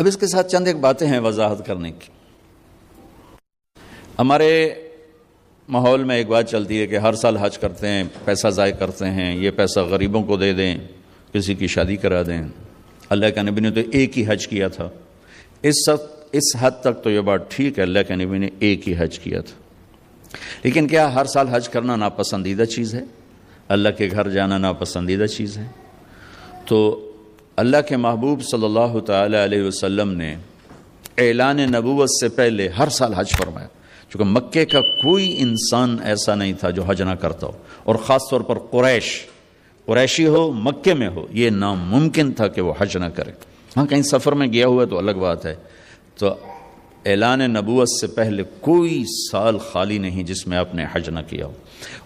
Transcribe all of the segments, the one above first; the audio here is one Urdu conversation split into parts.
اب اس کے ساتھ چند ایک باتیں ہیں وضاحت کرنے کی۔ ہمارے ماحول میں ایک بات چلتی ہے کہ ہر سال حج کرتے ہیں، پیسہ ضائع کرتے ہیں، یہ پیسہ غریبوں کو دے دیں، کسی کی شادی کرا دیں۔ اللہ کے نبی نے تو ایک ہی حج کیا تھا۔ اس حد تک تو یہ بات ٹھیک ہے، اللہ کے نبی نے ایک ہی حج کیا تھا، لیکن کیا ہر سال حج کرنا ناپسندیدہ چیز ہے؟ اللہ کے گھر جانا ناپسندیدہ چیز ہے؟ تو اللہ کے محبوب صلی اللہ تعالی علیہ وسلم نے اعلان نبوت سے پہلے ہر سال حج فرمایا، چونکہ مکے کا کوئی انسان ایسا نہیں تھا جو حج نہ کرتا ہو، اور خاص طور پر قریشی ہو، مکے میں ہو، یہ ناممکن تھا کہ وہ حج نہ کرے۔ ہاں کہیں سفر میں گیا ہوا تو الگ بات ہے۔ تو اعلان نبوت سے پہلے کوئی سال خالی نہیں جس میں آپ نے حج نہ کیا ہو،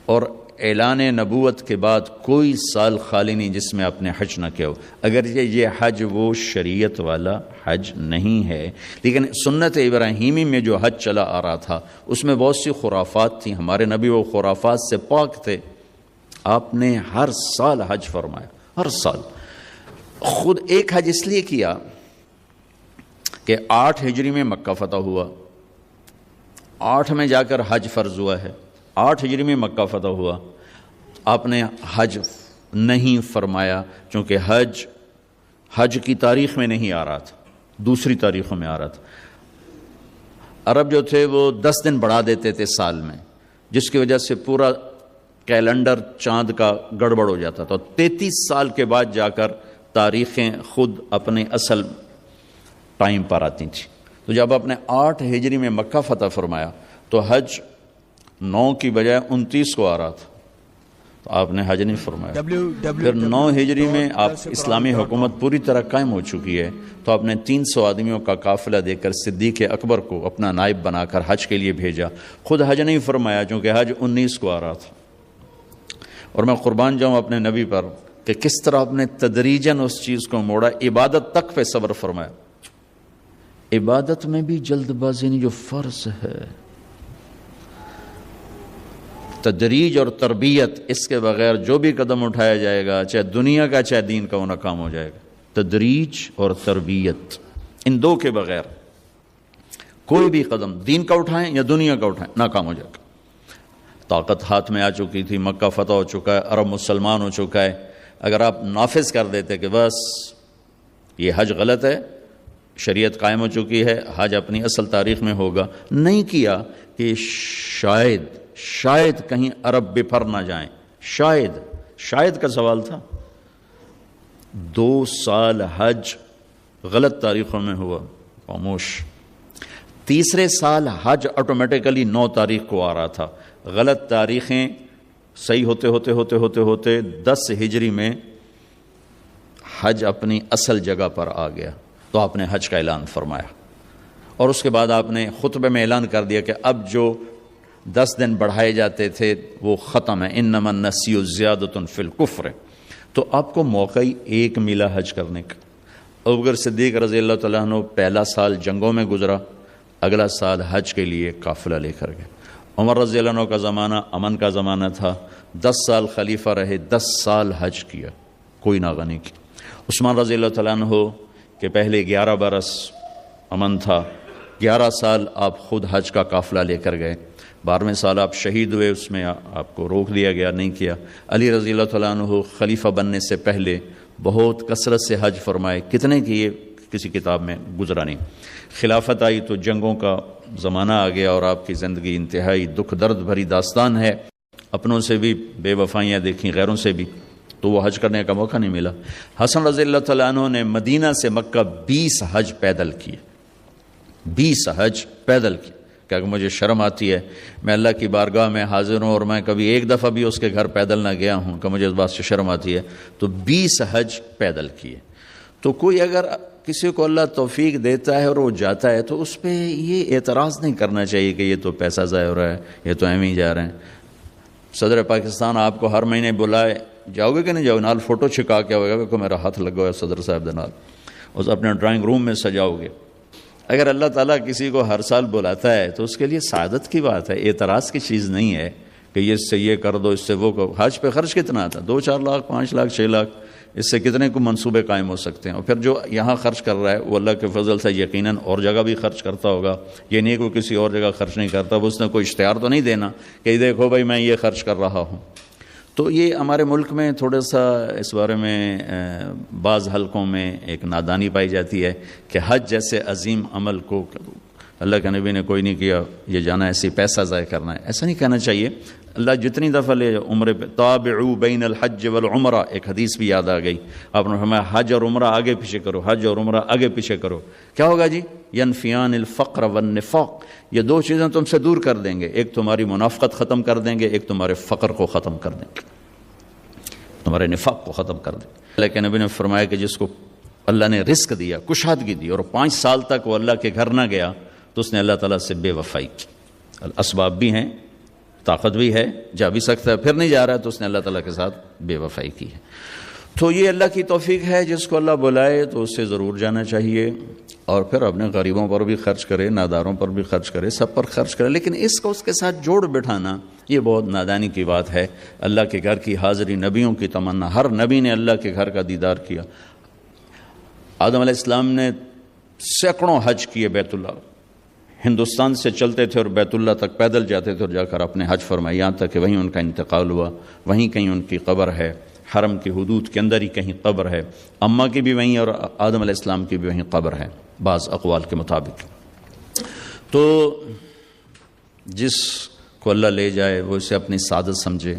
اور اعلان نبوت کے بعد کوئی سال خالی نہیں جس میں آپ نے حج نہ کیا ہو۔ اگر یہ حج وہ شریعت والا حج نہیں ہے، لیکن سنت ابراہیمی میں جو حج چلا آ رہا تھا اس میں بہت سی خرافات تھیں، ہمارے نبی وہ خرافات سے پاک تھے۔ آپ نے ہر سال حج فرمایا، ہر سال۔ خود ایک حج اس لیے کیا کہ 8 ہجری میں مکہ فتح ہوا، 8 میں جا کر حج فرض ہوا ہے، 8 ہجری میں مکہ فتح ہوا۔ آپ نے حج نہیں فرمایا چونکہ حج کی تاریخ میں نہیں آ رہا تھا، دوسری تاریخوں میں آ رہا تھا۔ عرب جو تھے وہ 10 دن بڑھا دیتے تھے سال میں، جس کی وجہ سے پورا کیلنڈر چاند کا گڑبڑ ہو جاتا تھا۔ 33 سال کے بعد جا کر تاریخیں خود اپنے اصل ٹائم پر آتی تھیں۔ تو جب آپ نے 8 ہجری میں مکہ فتح فرمایا تو حج 9 کی بجائے 29 کو آ رہا تھا، تو آپ نے حج نہیں فرمایا۔ پھر 9 ہجری میں آپ اسلامی حکومت پوری طرح قائم ہو چکی ہے، تو آپ نے 300 آدمیوں کا قافلہ دے کر صدیق اکبر کو اپنا نائب بنا کر حج کے لیے بھیجا۔ خود حج نہیں فرمایا چونکہ حج 19 کو آ رہا تھا۔ اور میں قربان جاؤں اپنے نبی پر کہ کس طرح آپ نے تدریجاً اس چیز کو موڑا، عبادت تک پہ صبر فرمایا۔ عبادت میں بھی جلد بازی نہیں، جو فرض ہے، تدریج اور تربیت، اس کے بغیر جو بھی قدم اٹھایا جائے گا، چاہے دنیا کا چاہے دین کا، وہ ناکام ہو جائے گا۔ تدریج اور تربیت، ان دو کے بغیر کوئی بھی قدم دین کا اٹھائیں یا دنیا کا اٹھائیں، ناکام ہو جائے گا۔ طاقت ہاتھ میں آ چکی تھی، مکہ فتح ہو چکا ہے، عرب مسلمان ہو چکا ہے۔ اگر آپ نافذ کر دیتے کہ بس یہ حج غلط ہے، شریعت قائم ہو چکی ہے، حج اپنی اصل تاریخ میں ہوگا، نہیں کیا کہ شاید کہیں عرب بپھر نہ جائیں، شاید کا سوال تھا۔ 2 سال حج غلط تاریخوں میں ہوا، خاموش۔ تیسرے سال حج آٹومیٹیکلی 9 تاریخ کو آ رہا تھا، غلط تاریخیں صحیح ہوتے 10 ہجری میں حج اپنی اصل جگہ پر آ گیا، تو آپ نے حج کا اعلان فرمایا، اور اس کے بعد آپ نے خطبے میں اعلان کر دیا کہ اب جو 10 دن بڑھائے جاتے تھے وہ ختم ہے، انما النسیء زیادۃ فی الکفر۔ تو آپ کو موقع ہی ایک ملا حج کرنے کا۔ ابوبکر صدیق رضی اللہ تعالیٰ عنہ پہلا سال جنگوں میں گزرا، اگلا سال حج کے لیے قافلہ لے کر گئے۔ عمر رضی اللہ عنہ کا زمانہ امن کا زمانہ تھا، 10 سال خلیفہ رہے، 10 سال حج کیا، کوئی ناغہ نہیں کی۔ عثمان رضی اللہ تعالیٰ عنہ کہ پہلے 11 برس امن تھا، 11 سال آپ خود حج کا قافلہ لے کر گئے، 12ویں سال آپ شہید ہوئے، اس میں آپ کو روک دیا گیا، نہیں کیا۔ علی رضی اللہ تعالیٰ عنہ خلیفہ بننے سے پہلے بہت کثرت سے حج فرمائے، کتنے کیے کسی کتاب میں گزرا نہیں۔ خلافت آئی تو جنگوں کا زمانہ آ گیا، اور آپ کی زندگی انتہائی دکھ درد بھری داستان ہے، اپنوں سے بھی بے وفائیاں دیکھیں، غیروں سے بھی، تو وہ حج کرنے کا موقع نہیں ملا۔ حسن رضی اللہ تعالیٰ عنہ نے مدینہ سے مکہ 20 حج پیدل کیے، 20 حج پیدل کیے، کہ اگر مجھے شرم آتی ہے، میں اللہ کی بارگاہ میں حاضر ہوں اور میں کبھی ایک دفعہ بھی اس کے گھر پیدل نہ گیا ہوں، کہ مجھے اس بات سے شرم آتی ہے، تو 20 حج پیدل کیے۔ تو کوئی اگر کسی کو اللہ توفیق دیتا ہے اور وہ جاتا ہے تو اس پہ یہ اعتراض نہیں کرنا چاہیے کہ یہ تو پیسہ ضائع ہو رہا ہے، یہ تو ایم ہی جا رہے ہیں۔ صدر پاکستان آپ کو ہر مہینے بلائے، جاؤ گے کہ نہیں جاؤ؟ نال فوٹو چھکا کے ہوگا کہ میرا ہاتھ لگا ہوا ہے صدر صاحب دے نال، اس اپنے ڈرائنگ روم میں سجاؤ گے۔ اگر اللہ تعالیٰ کسی کو ہر سال بلاتا ہے تو اس کے لیے سعادت کی بات ہے، اعتراض کی چیز نہیں ہے کہ یہ اس سے یہ کر دو، اس سے وہ کرو۔ حج پہ خرچ کتنا آتا؟ 2-4 لاکھ، 5 لاکھ، 6 لاکھ، اس سے کتنے کو منصوبے قائم ہو سکتے ہیں. اور پھر جو یہاں خرچ کر رہا ہے وہ اللہ کے فضل سے یقیناً اور جگہ بھی خرچ کرتا ہوگا. یہ نہیں کہ کسی اور جگہ خرچ نہیں کرتا, وہ اس نے کوئی اشتہار تو نہیں دینا کہ دیکھو بھائی میں یہ خرچ کر رہا ہوں. تو یہ ہمارے ملک میں تھوڑا سا اس بارے میں بعض حلقوں میں ایک نادانی پائی جاتی ہے کہ حج جیسے عظیم عمل کو اللہ کے نبی نے کوئی نہیں کیا, یہ جانا ایسے پیسہ ضائع کرنا ہے. ایسا نہیں کہنا چاہیے. اللہ جتنی دفعہ لے عمرے پہ تابعوا بین الحج والعمرہ, ایک حدیث بھی یاد آ گئی, آپ نے فرمایا حج اور عمرہ آگے پیچھے کرو, حج اور عمرہ آگے پیچھے کرو. کیا ہوگا جی؟ ینفیان الفقر والنفاق, یہ دو چیزیں تم سے دور کر دیں گے. ایک تمہاری منافقت ختم کر دیں گے, ایک تمہارے فقر کو ختم کر دیں گے, تمہارے نفاق کو ختم کر دیں گے. اللہ کے نبی نے فرمایا کہ جس کو اللہ نے رزق دیا, کشادگی دی, اور 5 سال تک وہ اللہ کے گھر نہ گیا تو اس نے اللہ تعالیٰ سے بے وفائی کی. اسباب بھی ہیں, طاقت بھی ہے, جا بھی سکتا ہے, پھر نہیں جا رہا ہے تو اس نے اللہ تعالیٰ کے ساتھ بے وفائی کی ہے. تو یہ اللہ کی توفیق ہے, جس کو اللہ بلائے تو اس سے ضرور جانا چاہیے, اور پھر اپنے غریبوں پر بھی خرچ کرے, ناداروں پر بھی خرچ کرے, سب پر خرچ کرے. لیکن اس کو اس کے ساتھ جوڑ بٹھانا یہ بہت نادانی کی بات ہے. اللہ کے گھر کی حاضری نبیوں کی تمنا, ہر نبی نے اللہ کے گھر کا دیدار کیا. آدم علیہ السلام نے سینکڑوں حج کیے بیت اللہ, ہندوستان سے چلتے تھے اور بیت اللہ تک پیدل جاتے تھے اور جا کر اپنے حج فرمائے, یہاں تک کہ وہیں ان کا انتقال ہوا, وہیں کہیں ان کی قبر ہے, حرم کی حدود کے اندر ہی کہیں قبر ہے. اماں کی بھی وہیں اور آدم علیہ السلام کی بھی وہیں قبر ہے بعض اقوال کے مطابق. تو جس کو اللہ لے جائے وہ اسے اپنی سعادت سمجھے,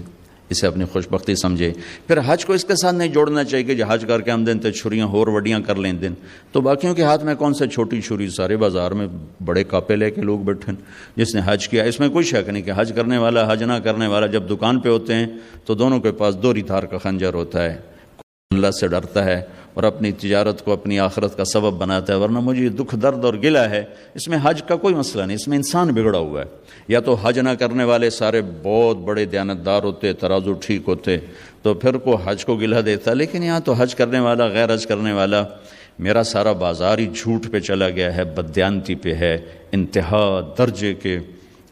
اسے اپنی خوش بختی سمجھے. پھر حج کو اس کے ساتھ نہیں جوڑنا چاہیے کہ جو حج کر کے ہم دن تے چھریاں ہور وڈیاں کر لیں دن, تو باقیوں کے ہاتھ میں کون سے چھوٹی چھری, سارے بازار میں بڑے کاپے لے کے لوگ بیٹھے. جس نے حج کیا اس میں کوئی شک نہیں کہ حج کرنے والا حج نہ کرنے والا جب دکان پہ ہوتے ہیں تو دونوں کے پاس دوری دھار کا خنجر ہوتا ہے. اللہ سے ڈرتا ہے اور اپنی تجارت کو اپنی آخرت کا سبب بناتا ہے. ورنہ مجھے دکھ درد اور گلہ ہے, اس میں حج کا کوئی مسئلہ نہیں, اس میں انسان بگڑا ہوا ہے. یا تو حج نہ کرنے والے سارے بہت بڑے دیانتدار ہوتے, ترازو ٹھیک ہوتے, تو پھر کو حج کو گلہ دیتا. لیکن یہاں تو حج کرنے والا, غیر حج کرنے والا, میرا سارا بازار ہی جھوٹ پہ چلا گیا ہے, بددیانتی پہ ہے, انتہا درجے کے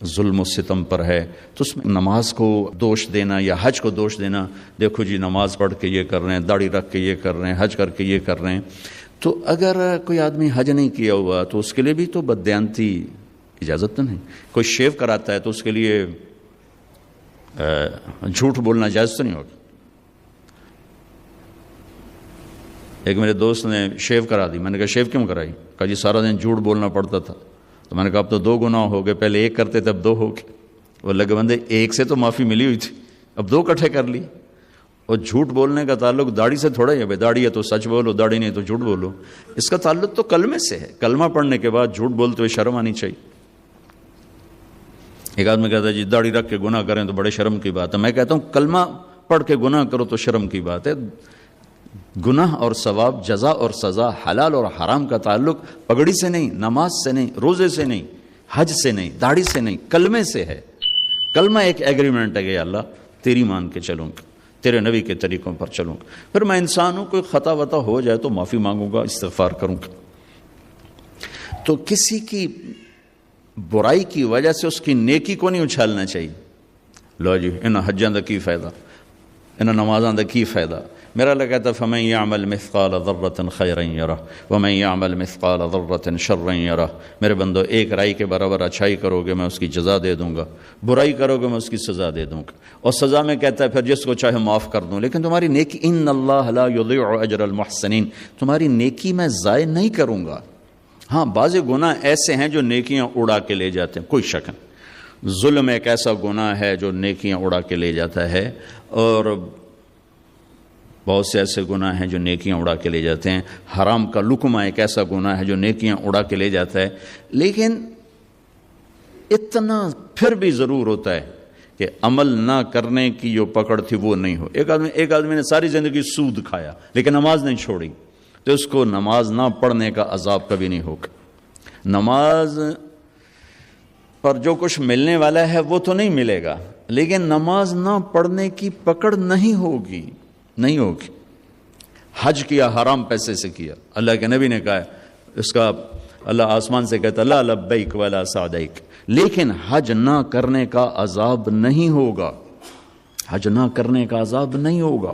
ظلم و ستم پر ہے. تو اس میں نماز کو دوش دینا یا حج کو دوش دینا, دیکھو جی نماز پڑھ کے یہ کر رہے ہیں, داڑھی رکھ کے یہ کر رہے ہیں, حج کر کے یہ کر رہے ہیں. تو اگر کوئی آدمی حج نہیں کیا ہوا تو اس کے لیے بھی تو بددیانتی اجازت نہیں. کوئی شیو کراتا ہے تو اس کے لیے جھوٹ بولنا جائز تو نہیں ہوگا. ایک میرے دوست نے شیو کرا دی, میں نے کہا شیو کیوں کرائی؟ کہا جی سارا دن جھوٹ بولنا پڑتا تھا. تو میں نے کہا اب تو 2 گناہ ہو گئے, پہلے 1 کرتے تھے اب 2 ہو گئے. وہ لگے بندے 1 سے تو معافی ملی ہوئی تھی, اب 2 اکٹھے کر لی. اور جھوٹ بولنے کا تعلق داڑھی سے تھوڑا ہے. داڑھی ہے تو سچ بولو, داڑھی نہیں تو جھوٹ بولو. اس کا تعلق تو کلمے سے ہے. کلمہ پڑھنے کے بعد جھوٹ بولتے ہوئے شرم آنی چاہیے. ایک آدمی کہتا ہے جی داڑھی رکھ کے گناہ کریں تو بڑے شرم کی بات ہے. میں کہتا ہوں کلمہ پڑھ کے گناہ کرو تو شرم کی بات ہے. گناہ اور ثواب, جزا اور سزا, حلال اور حرام کا تعلق پگڑی سے نہیں, نماز سے نہیں, روزے سے نہیں, حج سے نہیں, داڑھی سے نہیں, کلمے سے ہے. کلمہ ایک ایگریمنٹ ہے کہ اللہ تیری مان کے چلوں گا, تیرے نبی کے طریقوں پر چلوں گا. پھر میں انسان ہوں, کوئی خطا وطا ہو جائے تو معافی مانگوں گا, استغفار کروں گا. تو کسی کی برائی کی وجہ سے اس کی نیکی کو نہیں اچھالنا چاہیے. لو جی انہاں حجاں دا کی فائدہ, انہاں نمازاں دا کی فائدہ. میرا اللہ کہتا ہے فَمَن يَعْمَلْ مِثْقَالَ ذَرَّةٍ خَيْرًا يَرَهُ وَمَن يَعْمَلْ مِثْقَالَ ذَرَّةٍ شَرًّا يَرَهُ. میرے بندو, 1 رائی کے برابر اچھائی کرو گے میں اس کی جزا دے دوں گا, برائی کرو گے میں اس کی سزا دے دوں گا. اور سزا میں کہتا ہے پھر جس کو چاہے معاف کر دوں. لیکن تمہاری نیکی, ان اللہ لا یضیع اجر المحسنین, تمہاری نیکی میں ضائع نہیں کروں گا. ہاں بعض گناہ ایسے ہیں جو نیکیاں اڑا کے لے جاتے ہیں, کوئی شک نہیں. ظلم ایک ایسا گناہ ہے جو نیکیاں اڑا کے لے جاتا ہے, اور بہت سے ایسے گناہ ہیں جو نیکیاں اڑا کے لے جاتے ہیں. حرام کا لقمہ ایک ایسا گناہ ہے جو نیکیاں اڑا کے لے جاتا ہے. لیکن اتنا پھر بھی ضرور ہوتا ہے کہ عمل نہ کرنے کی جو پکڑ تھی وہ نہیں ہو. ایک آدمی نے ساری زندگی سود کھایا لیکن نماز نہیں چھوڑی, تو اس کو نماز نہ پڑھنے کا عذاب کبھی نہیں ہوگا. نماز پر جو کچھ ملنے والا ہے وہ تو نہیں ملے گا, لیکن نماز نہ پڑھنے کی پکڑ نہیں ہوگی, نہیں ہوگی. حج کیا حرام پیسے سے کیا, اللہ کے نبی نے کہا اس کا اللہ آسمان سے کہتا لا لبیک ولا سعدیک, لیکن حج نہ کرنے کا عذاب نہیں ہوگا, حج نہ کرنے کا عذاب نہیں ہوگا.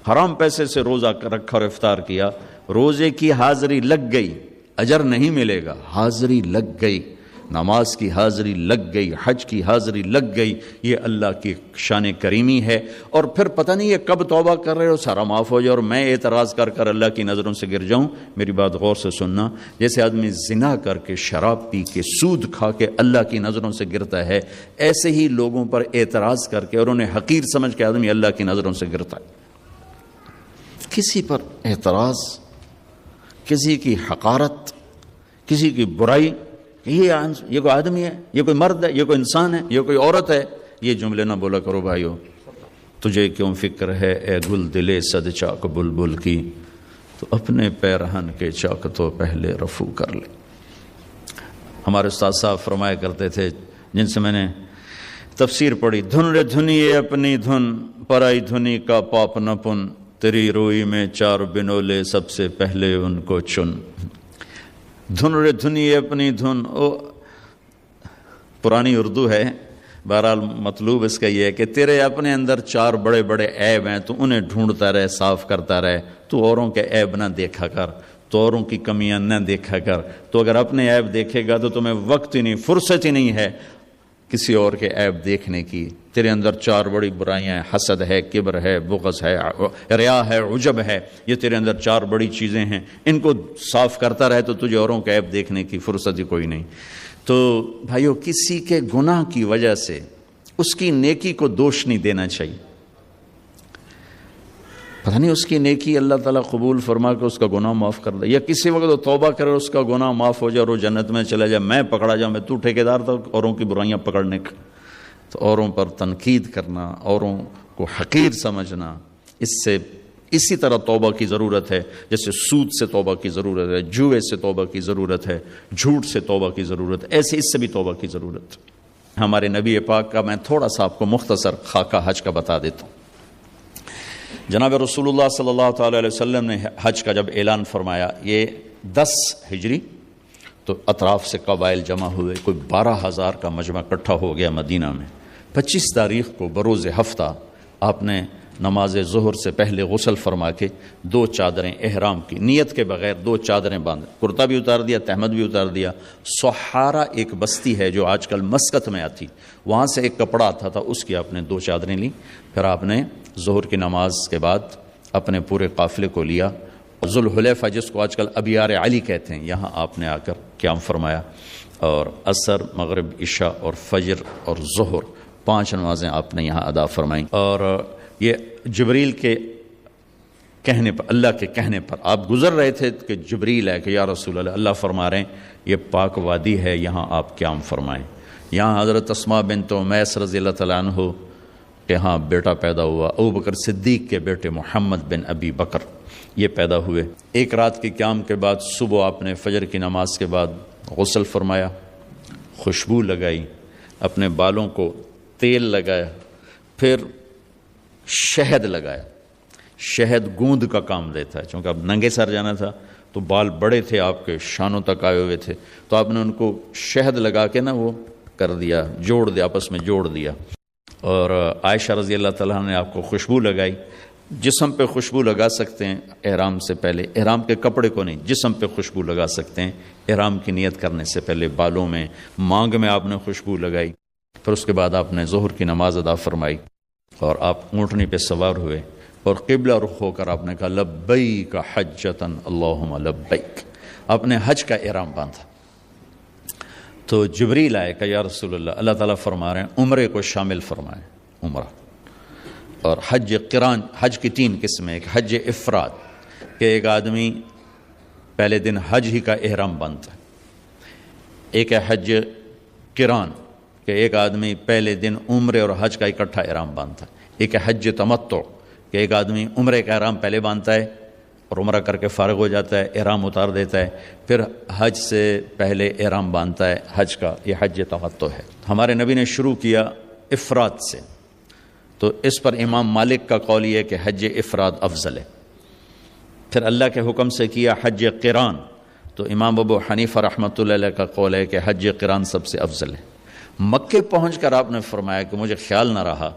حرام پیسے سے روزہ رکھا اور افطار کیا، روزے کی حاضری لگ گئی، اجر نہیں ملے گا، حاضری لگ گئی، نماز کی حاضری لگ گئی، حج کی حاضری لگ گئی، یہ اللہ کی شان کریمی ہے۔ اور پھر پتہ نہیں یہ کب توبہ کر رہے ہو، سارا معاف ہو جائے اور میں اعتراض کر کر اللہ کی نظروں سے گر جاؤں۔ میری بات غور سے سننا، جیسے آدمی زنا کر کے، شراب پی کے، سود کھا کے اللہ کی نظروں سے گرتا ہے، ایسے ہی لوگوں پر اعتراض کر کے اور انہیں حقیر سمجھ کے آدمی اللہ کی نظروں سے گرتا ہے۔ کسی پر اعتراض، کسی کی حقارت، کسی کی برائی، یہ کوئی آدمی ہے، یہ کوئی مرد ہے، یہ کوئی انسان ہے، یہ کوئی عورت ہے، یہ جملے نہ بولا کرو بھائیو۔ تجھے کیوں فکر ہے اے گل دلے صد چاک بلبل کی، تو اپنے پیرہن کے چاک تو پہلے رفو کر لے۔ ہمارے استاد صاحب فرمایا کرتے تھے، جن سے میں نے تفسیر پڑھی، دھن رے دھنیے اپنی دھن، پرائی دھنی کا پاپ نہ پن، تیری روئی میں چار بنولے سب سے پہلے ان کو چن۔ دھن رے دھنیے اپنی دھن، پرانی اردو ہے، بہرحال مطلوب اس کا یہ ہے کہ تیرے اپنے اندر چار بڑے بڑے عیب ہیں، تو انہیں ڈھونڈتا رہے، صاف کرتا رہے، تو اوروں کے عیب نہ دیکھا کر، تو اوروں کی کمیاں نہ دیکھا کر۔ تو اگر اپنے عیب دیکھے گا تو تمہیں وقت ہی نہیں، فرصت ہی نہیں ہے کسی اور کے عیب دیکھنے کی۔ تیرے اندر چار بڑی برائیاں ہیں، حسد ہے، کبر ہے، بغض ہے، ریا ہے، عجب ہے، یہ تیرے اندر چار بڑی چیزیں ہیں، ان کو صاف کرتا رہے تو تجھے اوروں کے عیب دیکھنے کی فرصت ہی کوئی نہیں۔ تو بھائیو، کسی کے گناہ کی وجہ سے اس کی نیکی کو دوش نہیں دینا چاہیے۔ پتہ نہیں اس کی نیکی اللہ تعالیٰ قبول فرما کے اس کا گناہ معاف کر دے، یا کسی وقت وہ توبہ کرے اس کا گناہ معاف ہو جائے اور وہ جنت میں چلا جائے، میں پکڑا جاؤں، میں تو ٹھیکیدار تھا اوروں کی برائیاں پکڑنے کا۔ تو اوروں پر تنقید کرنا، اوروں کو حقیر سمجھنا، اسی طرح توبہ کی ضرورت ہے، جیسے سود سے توبہ کی ضرورت ہے، جوئے سے توبہ کی ضرورت ہے، جھوٹ سے توبہ کی ضرورت ہے، ایسے اس سے بھی توبہ کی ضرورت ہے۔ ہمارے نبی پاک کا میں تھوڑا سا آپ کو مختصر خاکہ حج کا بتا دیتا ہوں۔ جناب رسول اللہ صلی اللہ تعالی علیہ وسلم نے حج کا جب اعلان فرمایا، یہ 10 ہجری، تو اطراف سے قبائل جمع ہوئے، کوئی 12,000 کا مجمع اکٹھا ہو گیا مدینہ میں۔ 25 تاریخ کو بروز ہفتہ آپ نے نماز ظہر سے پہلے غسل فرما کے 2 چادریں احرام کی نیت کے بغیر 2 چادریں باندھ، کرتا بھی اتار دیا، تہمد بھی اتار دیا۔ سحارہ ایک بستی ہے جو آج کل مسقط میں آتی، وہاں سے ایک کپڑا آتا تھا، اس کی آپ نے 2 چادریں لیں۔ پھر آپ نے ظہر کی نماز کے بعد اپنے پورے قافلے کو لیا، ذوالحلیفہ جس کو آج کل ابیار علی کہتے ہیں، یہاں آپ نے آ کر قیام فرمایا، اور عصر، مغرب، عشاء اور فجر اور ظہر 5 نمازیں آپ نے یہاں ادا فرمائیں۔ اور یہ جبریل کے کہنے پر، اللہ کے کہنے پر آپ گزر رہے تھے کہ جبریل ہے کہ یا رسول اللہ، اللہ فرما رہے ہیں یہ پاک وادی ہے، یہاں آپ قیام فرمائیں۔ یہاں حضرت اسماء بنت امیس رضی اللہ تعالیٰ عنہ کہ ہاں بیٹا پیدا ہوا، ابو بکر صدیق کے بیٹے محمد بن ابی بکر یہ پیدا ہوئے۔ ایک رات کے قیام کے بعد صبح آپ نے فجر کی نماز کے بعد غسل فرمایا، خوشبو لگائی، اپنے بالوں کو تیل لگایا، پھر شہد لگایا۔ شہد گوند کا کام دیتا ہے، چونکہ اب ننگے سر جانا تھا تو بال بڑے تھے آپ کے، شانوں تک آئے ہوئے تھے، تو آپ نے ان کو شہد لگا کے نا وہ کر دیا، جوڑ دیا، آپس میں جوڑ دیا۔ اور عائشہ رضی اللہ تعالیٰ نے آپ کو خوشبو لگائی۔ جسم پہ خوشبو لگا سکتے ہیں احرام سے پہلے، احرام کے کپڑے کو نہیں، جسم پہ خوشبو لگا سکتے ہیں احرام کی نیت کرنے سے پہلے، بالوں میں، مانگ میں آپ نے خوشبو لگائی۔ پھر اس کے بعد آپ نے ظہر کی نماز ادا فرمائی اور آپ اونٹنی پہ سوار ہوئے اور قبلہ رخ ہو کر آپ نے کہا لبیک حجۃ اللہم لبیک، آپ نے حج کا احرام باندھا۔ تو جبریل آئے کہ یا رسول اللہ، اللہ تعالیٰ فرما رہے ہیں عمرے کو شامل فرمائیں، عمرہ اور حج قران۔ حج کی 3 قسمیں، ایک حج افراد کہ ایک آدمی پہلے دن حج ہی کا احرام باندھتا ہے، ایک ہے حج قران کہ ایک آدمی پہلے دن عمرے اور حج کا اکٹھا احرام باندھتا ہے، ایک ہے حج تمتع کہ ایک آدمی عمرے کا احرام پہلے باندھتا ہے اور عمرہ کر کے فارغ ہو جاتا ہے، احرام اتار دیتا ہے، پھر حج سے پہلے احرام باندھتا ہے حج کا، یہ حج تمتع ہے۔ ہمارے نبی نے شروع کیا افراد سے، تو اس پر امام مالک کا قول یہ ہے کہ حج افراد افضل ہے۔ پھر اللہ کے حکم سے کیا حج قران، تو امام ابو حنیفہ رحمۃ اللہ علیہ کا قول ہے کہ حج قران سب سے افضل ہے۔ مکے پہنچ کر آپ نے فرمایا کہ مجھے خیال نہ رہا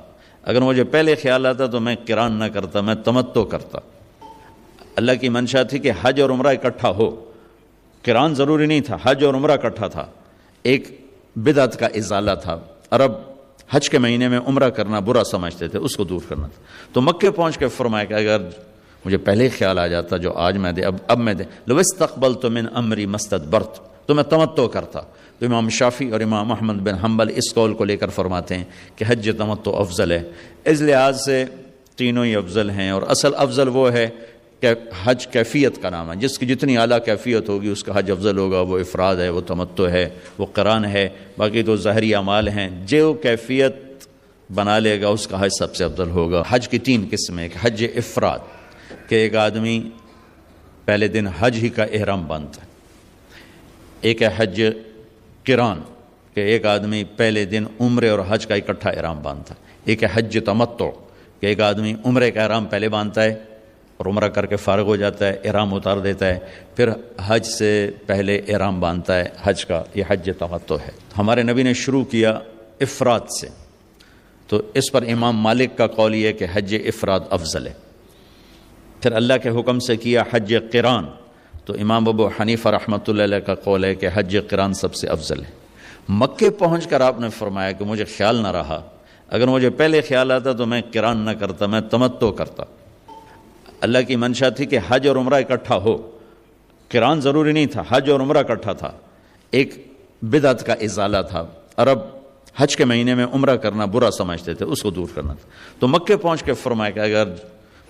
اگر مجھے پہلے خیال آتا تو میں قران نہ کرتا، میں تمتع کرتا۔ اللہ کی منشا تھی کہ حج اور عمرہ اکٹھا ہو، قران ضروری نہیں تھا، حج اور عمرہ اکٹھا تھا۔ ایک بدعت کا ازالہ تھا، عرب حج کے مہینے میں عمرہ کرنا برا سمجھتے تھے، اس کو دور کرنا تھا۔ تو مکے پہنچ کے فرمایا کہ اگر مجھے پہلے خیال آ جاتا جو آج میں دے اب میں دے، لو استقبلت من امری مستدبرت، تو میں تمتع کرتا۔ تو امام شافعی اور امام احمد بن حنبل اس قول کو لے کر فرماتے ہیں کہ حج تمتع افضل ہے۔ اس لحاظ سے تینوں ہی افضل ہیں، اور اصل افضل وہ ہے کہ حج کیفیت کا نام ہے، جس کی جتنی اعلیٰ کیفیت ہوگی اس کا حج افضل ہوگا۔ وہ افراد ہے، وہ تمتع ہے، وہ قران ہے، باقی تو ظاہری اعمال ہیں۔ جو کیفیت بنا لے گا اس کا حج سب سے افضل ہوگا۔ حج کی تین قسمیں، ایک حج افراد کہ ایک آدمی پہلے دن حج ہی کا احرام باندھتا ہے، ایک ہے حج قران کہ ایک آدمی پہلے دن عمرے اور حج کا اکٹھا احرام باندھتا ہے، ایک ہے حج تمتع کہ ایک آدمی عمرے کا احرام پہلے باندھتا ہے اور عمرہ کر کے فارغ ہو جاتا ہے، احرام اتار دیتا ہے، پھر حج سے پہلے احرام باندھتا ہے حج کا، یہ حج تمتع ہے۔ ہمارے نبی نے شروع کیا افراد سے، تو اس پر امام مالک کا قول یہ ہے کہ حج افراد افضل ہے۔ پھر اللہ کے حکم سے کیا حج قران، تو امام ابو حنیفہ رحمۃ اللہ علیہ کا قول ہے کہ حج قران سب سے افضل ہے۔ مکے پہنچ کر آپ نے فرمایا کہ مجھے خیال نہ رہا، اگر مجھے پہلے خیال آتا تو میں قران نہ کرتا، میں تمتع کرتا۔ اللہ کی منشا تھی کہ حج اور عمرہ اکٹھا ہو، قران ضروری نہیں تھا، حج اور عمرہ اکٹھا تھا۔ ایک بدعت کا ازالہ تھا، عرب حج کے مہینے میں عمرہ کرنا برا سمجھتے تھے، اس کو دور کرنا تھا۔ تو مکے پہنچ کے فرمایا کہ اگر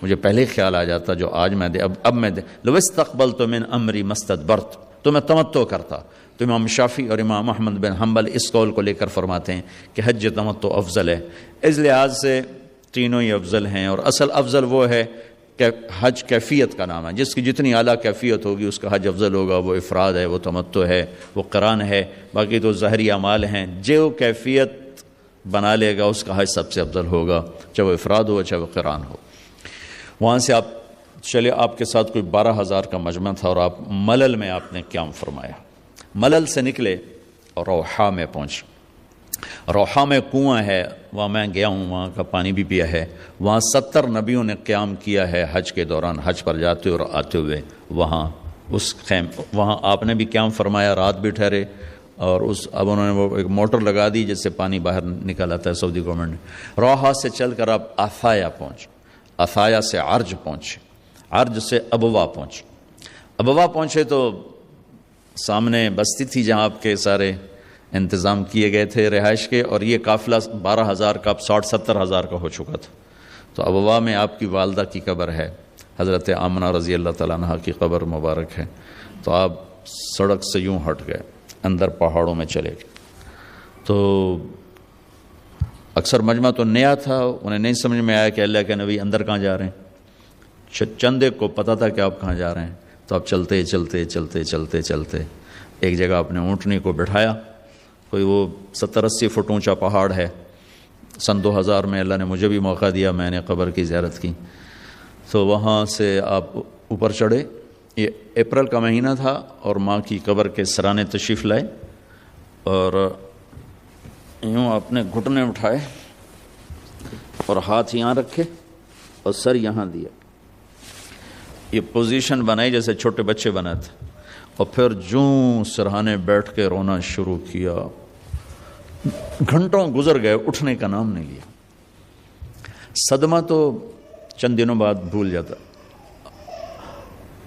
مجھے پہلے خیال آ جاتا جو آج میں دے اب میں دے، لو استقبلت من امری مستدبرت، تو میں تمتع کرتا۔ تو امام شافعی اور امام احمد بن حنبل اس قول کو لے کر فرماتے ہیں کہ حج تمتع افضل ہے۔ اس لحاظ سے تینوں ہی افضل ہیں، اور اصل افضل وہ ہے کہ حج کیفیت کا نام ہے، جس کی جتنی اعلیٰ کیفیت ہوگی اس کا حج افضل ہوگا۔ وہ افراد ہے، وہ تمتع ہے، وہ قران ہے، باقی تو ظاہری اعمال ہیں۔ جو کیفیت بنا لے گا اس کا حج سب سے افضل ہوگا، چاہے وہ افراد ہو چاہے وہ قران ہو۔ وہاں سے آپ چلے، آپ کے ساتھ کوئی 12,000 کا مجمع تھا، اور آپ ملل میں آپ نے قیام فرمایا۔ ملل سے نکلے اور روحا میں پہنچے۔ روحا میں کنواں ہے، وہاں میں گیا ہوں، وہاں کا پانی بھی پیا ہے۔ وہاں 70 نبیوں نے قیام کیا ہے حج کے دوران، حج پر جاتے اور آتے ہوئے۔ وہاں آپ نے بھی قیام فرمایا، رات بھی ٹھہرے، اور اب انہوں نے وہ ایک موٹر لگا دی جس سے پانی باہر نکل آتا ہے سعودی گورنمنٹ نے۔ روحا سے چل کر آپ عثایا پہنچے، عثایا سے عرج پہنچے، عرج سے ابوا پہنچے۔ ابوا پہنچے تو سامنے بستی تھی جہاں آپ کے سارے انتظام کیے گئے تھے رہائش کے، اور یہ قافلہ 12,000 کا اب 60-70,000 کا ہو چکا تھا۔ تو ابوا میں آپ کی والدہ کی قبر ہے، حضرت آمنہ رضی اللہ تعالیٰ عنہ کی قبر مبارک ہے۔ تو آپ سڑک سے یوں ہٹ گئے، اندر پہاڑوں میں چلے گئے۔ تو اکثر مجمع تو نیا تھا، انہیں نہیں سمجھ میں آیا کہ اللہ کے نبی اندر کہاں جا رہے ہیں۔ چند ایک کو پتہ تھا کہ آپ کہاں جا رہے ہیں، تو آپ چلتے چلتے چلتے چلتے چلتے ایک جگہ اپنے اونٹنی کو بٹھایا۔ کوئی وہ 70-80 فٹ اونچا پہاڑ ہے۔ سن 2000 میں اللہ نے مجھے بھی موقع دیا، میں نے قبر کی زیارت کی، تو وہاں سے آپ اوپر چڑھے۔ یہ اپریل کا مہینہ تھا، اور ماں کی قبر کے سرانے تشریف لائے، اور یوں اپنے گھٹنے اٹھائے اور ہاتھ یہاں رکھے اور سر یہاں دیا۔ یہ پوزیشن بنائی جیسے چھوٹے بچے بناتے، اور پھر جوں سرہانے بیٹھ کے رونا شروع کیا۔ گھنٹوں گزر گئے، اٹھنے کا نام نہیں لیا۔ صدمہ تو چند دنوں بعد بھول جاتا۔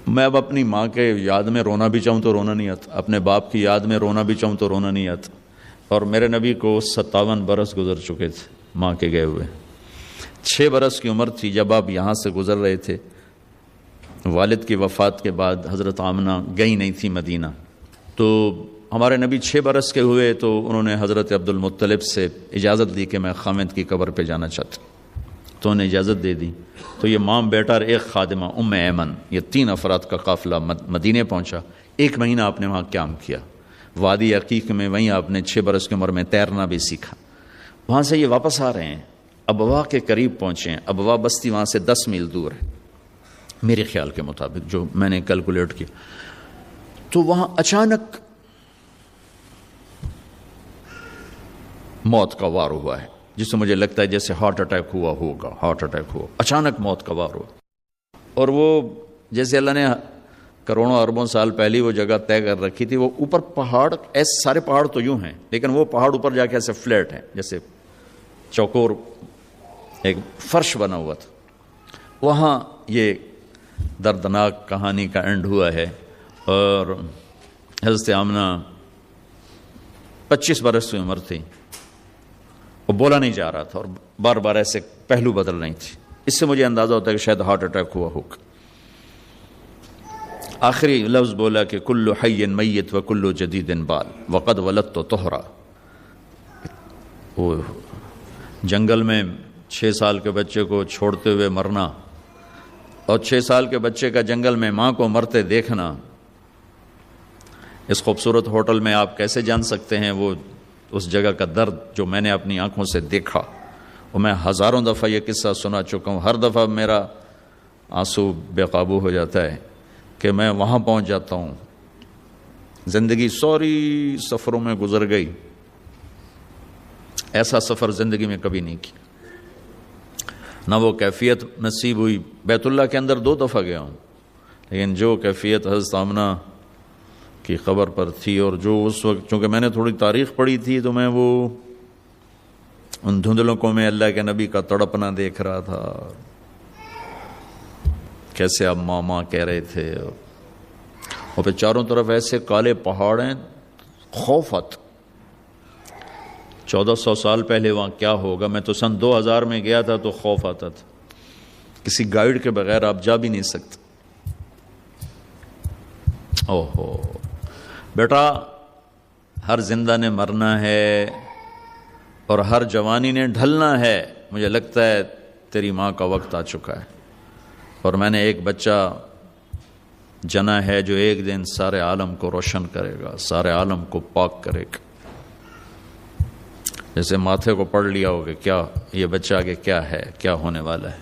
میں اب اپنی ماں کے یاد میں رونا بھی چاہوں تو رونا نہیں آتا، اپنے باپ کی یاد میں رونا بھی چاہوں تو رونا نہیں آتا۔ اور میرے نبی کو 57 برس گزر چکے تھے ماں کے گئے ہوئے۔ 6 برس کی عمر تھی جب آپ یہاں سے گزر رہے تھے۔ والد کی وفات کے بعد حضرت آمنہ گئی نہیں تھی مدینہ، تو ہمارے نبی 6 برس کے ہوئے تو انہوں نے حضرت عبد المطلب سے اجازت لی کہ میں خامد کی قبر پہ جانا چاہتا ہوں، تو انہیں اجازت دے دی۔ تو یہ ماں بیٹا اور ایک خادمہ ام ایمن، یہ 3 افراد کا قافلہ مدینے پہنچا۔ 1 مہینہ آپ نے وہاں قیام کیا، وادی عقیق میں، وہیں آپ نے 6 برس کی عمر میں تیرنا بھی سیکھا۔ وہاں سے یہ واپس آ رہے ہیں، ابوا کے قریب پہنچے ہیں۔ ابوا بستی وہاں سے 10 میل دور ہے میرے خیال کے مطابق، جو میں نے کیلکولیٹ کیا۔ تو وہاں اچانک موت کا وار ہوا ہے، جس سے مجھے لگتا ہے جیسے ہارٹ اٹیک ہوا ہوگا، ہارٹ اٹیک ہوا، اچانک موت کا وار ہوا. اور وہ جیسے اللہ نے کروڑوں اربوں سال پہلی وہ جگہ طے کر رکھی تھی، وہ اوپر پہاڑ، ایسے سارے پہاڑ تو یوں ہیں لیکن وہ پہاڑ اوپر جا کے ایسے فلیٹ ہیں، جیسے چوکور ایک فرش بنا ہوا تھا. وہاں یہ دردناک کہانی کا اینڈ ہوا ہے. اور حضرت آمنہ 25 برس کی عمر تھی، وہ بولا نہیں جا رہا تھا اور بار بار ایسے پہلو بدل رہی تھی. اس سے مجھے اندازہ ہوتا ہے کہ شاید ہارٹ اٹیک ہوا ہوگا. آخری لفظ بولا کہ کل حی میت و کل جدید بال وقد ولدت طہرا. وہ جنگل میں 6 سال کے بچے کو چھوڑتے ہوئے مرنا اور 6 سال کے بچے کا جنگل میں ماں کو مرتے دیکھنا، اس خوبصورت ہوٹل میں آپ کیسے جان سکتے ہیں وہ اس جگہ کا درد جو میں نے اپنی آنکھوں سے دیکھا. اور میں ہزاروں دفعہ یہ قصہ سنا چکا ہوں. ہر دفعہ میرا آنسو بے قابو ہو جاتا ہے کہ میں وہاں پہنچ جاتا ہوں. زندگی سوری سفروں میں گزر گئی، ایسا سفر زندگی میں کبھی نہیں کیا. نہ وہ کیفیت نصیب ہوئی. بیت اللہ کے اندر 2 دفعہ گیا ہوں، لیکن جو کیفیت حضرت آمنہ کی قبر پر تھی، اور جو اس وقت چونکہ میں نے تھوڑی تاریخ پڑھی تھی تو میں وہ ان دھندلکوں میں اللہ کے نبی کا تڑپنا دیکھ رہا تھا، کیسے اب ماما کہہ رہے تھے. اور پھر چاروں طرف ایسے کالے پہاڑ ہیں، خوفت. 1400 سال پہلے وہاں کیا ہوگا. میں تو سن 2000 میں گیا تھا تو خوف آتا تھا. کسی گائیڈ کے بغیر آپ جا بھی نہیں سکتے. اوہو بیٹا، ہر زندہ نے مرنا ہے اور ہر جوانی نے ڈھلنا ہے. مجھے لگتا ہے تیری ماں کا وقت آ چکا ہے، اور میں نے ایک بچہ جنا ہے جو ایک دن سارے عالم کو روشن کرے گا، سارے عالم کو پاک کرے گا. جیسے ماتھے کو پڑھ لیا ہو کہ کیا یہ بچہ آگے کیا ہے، کیا ہونے والا ہے.